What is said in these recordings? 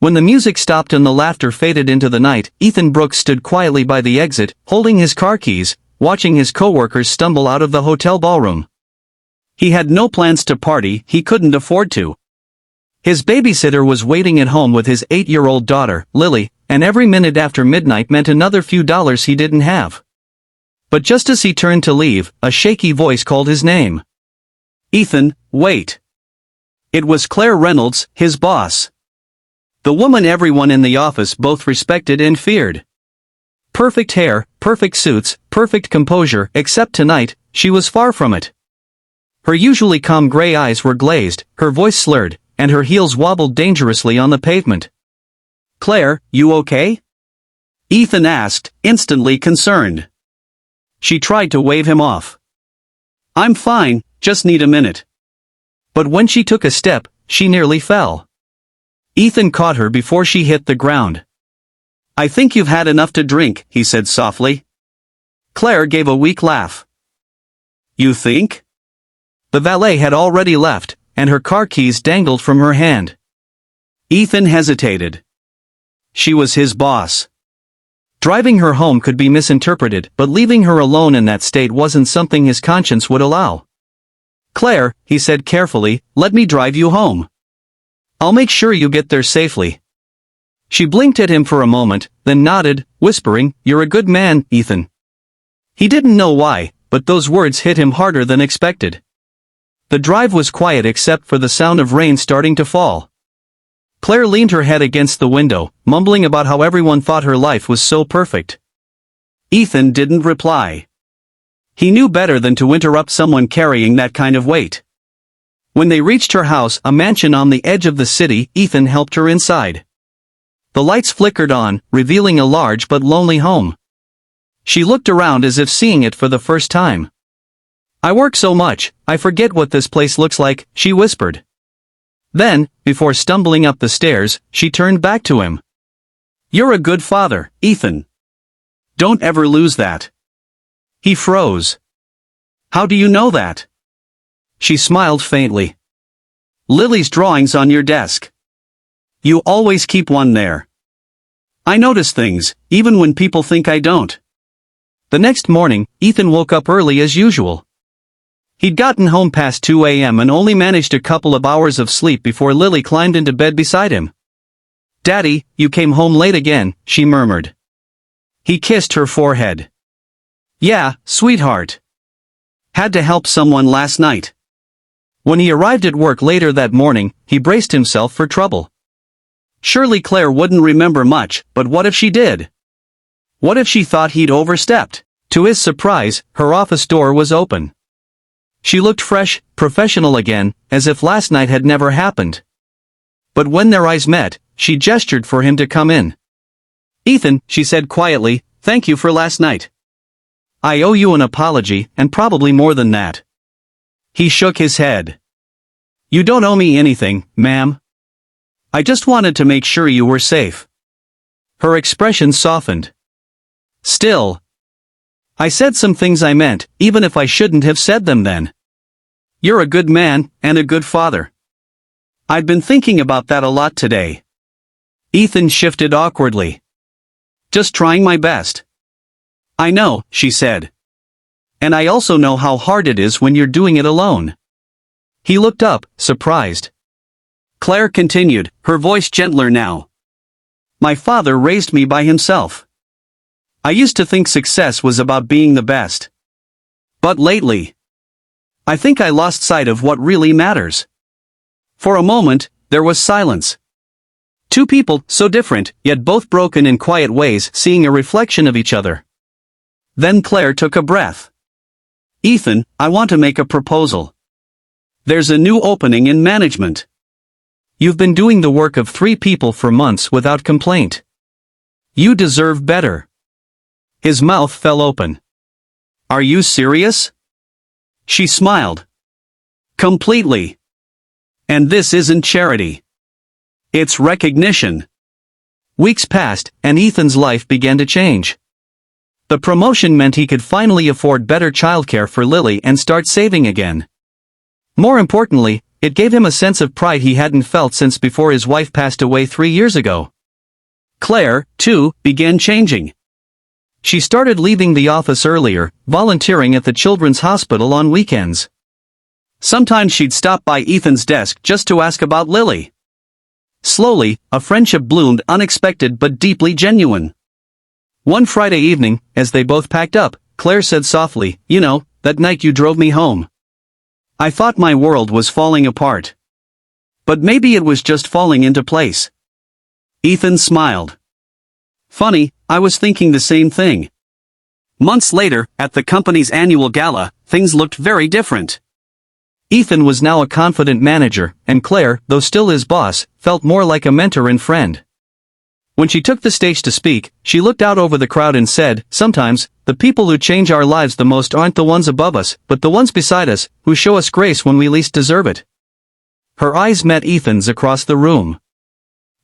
When the music stopped and the laughter faded into the night, Ethan Brooks stood quietly by the exit, holding his car keys, watching his coworkers stumble out of the hotel ballroom. He had no plans to party, he couldn't afford to. His babysitter was waiting at home with his 8-year-old daughter, Lily, and every minute after midnight meant another few dollars he didn't have. But just as he turned to leave, a shaky voice called his name. "Ethan, wait." It was Claire Reynolds, his boss. The woman everyone in the office both respected and feared. Perfect hair, perfect suits, perfect composure, except tonight, she was far from it. Her usually calm gray eyes were glazed, her voice slurred, and her heels wobbled dangerously on the pavement. "Claire, you okay?" Ethan asked, instantly concerned. She tried to wave him off. "I'm fine, just need a minute." But when she took a step, she nearly fell. Ethan caught her before she hit the ground. "I think you've had enough to drink," he said softly. Claire gave a weak laugh. "You think?" The valet had already left, and her car keys dangled from her hand. Ethan hesitated. She was his boss. Driving her home could be misinterpreted, but leaving her alone in that state wasn't something his conscience would allow. "Claire," he said carefully, "let me drive you home. I'll make sure you get there safely." She blinked at him for a moment, then nodded, whispering, "You're a good man, Ethan." He didn't know why, but those words hit him harder than expected. The drive was quiet except for the sound of rain starting to fall. Claire leaned her head against the window, mumbling about how everyone thought her life was so perfect. Ethan didn't reply. He knew better than to interrupt someone carrying that kind of weight. When they reached her house, a mansion on the edge of the city, Ethan helped her inside. The lights flickered on, revealing a large but lonely home. She looked around as if seeing it for the first time. "I work so much, I forget what this place looks like," she whispered. Then, before stumbling up the stairs, she turned back to him. "You're a good father, Ethan. Don't ever lose that." He froze. "How do you know that?" She smiled faintly. "Lily's drawing's on your desk. You always keep one there. I notice things, even when people think I don't." The next morning, Ethan woke up early as usual. He'd gotten home past 2 a.m. and only managed a couple of hours of sleep before Lily climbed into bed beside him. "Daddy, you came home late again," she murmured. He kissed her forehead. "Yeah, sweetheart. Had to help someone last night." When he arrived at work later that morning, he braced himself for trouble. Surely Claire wouldn't remember much, but what if she did? What if she thought he'd overstepped? To his surprise, her office door was open. She looked fresh, professional again, as if last night had never happened. But when their eyes met, she gestured for him to come in. "Ethan," she said quietly, "thank you for last night. I owe you an apology, and probably more than that." He shook his head. "You don't owe me anything, ma'am. I just wanted to make sure you were safe." Her expression softened. "Still, I said some things I meant, even if I shouldn't have said them then. You're a good man, and a good father. I've been thinking about that a lot today." Ethan shifted awkwardly. "Just trying my best." "I know," she said. "And I also know how hard it is when you're doing it alone." He looked up, surprised. Claire continued, her voice gentler now. "My father raised me by himself. I used to think success was about being the best. But lately, I think I lost sight of what really matters." For a moment, there was silence. Two people, so different, yet both broken in quiet ways, seeing a reflection of each other. Then Claire took a breath. "Ethan, I want to make a proposal. There's a new opening in management. You've been doing the work of 3 people for months without complaint. You deserve better." His mouth fell open. "Are you serious?" She smiled. "Completely. And this isn't charity. It's recognition." Weeks passed, and Ethan's life began to change. The promotion meant he could finally afford better childcare for Lily and start saving again. More importantly, It gave him a sense of pride he hadn't felt since before his wife passed away 3 years ago. Claire, too, began changing. She started leaving the office earlier, volunteering at the children's hospital on weekends. Sometimes she'd stop by Ethan's desk just to ask about Lily. Slowly, a friendship bloomed, unexpected but deeply genuine. One Friday evening, as they both packed up, Claire said softly, "You know, that night you drove me home. I thought my world was falling apart. But maybe it was just falling into place." Ethan smiled. "Funny, I was thinking the same thing." Months later, at the company's annual gala, things looked very different. Ethan was now a confident manager, and Claire, though still his boss, felt more like a mentor and friend. When she took the stage to speak, she looked out over the crowd and said, "Sometimes, the people who change our lives the most aren't the ones above us, but the ones beside us, who show us grace when we least deserve it." Her eyes met Ethan's across the room.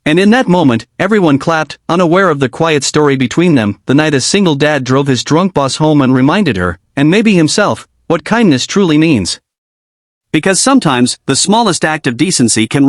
And in that moment, everyone clapped, unaware of the quiet story between them, the night a single dad drove his drunk boss home and reminded her, and maybe himself, what kindness truly means. Because sometimes, the smallest act of decency can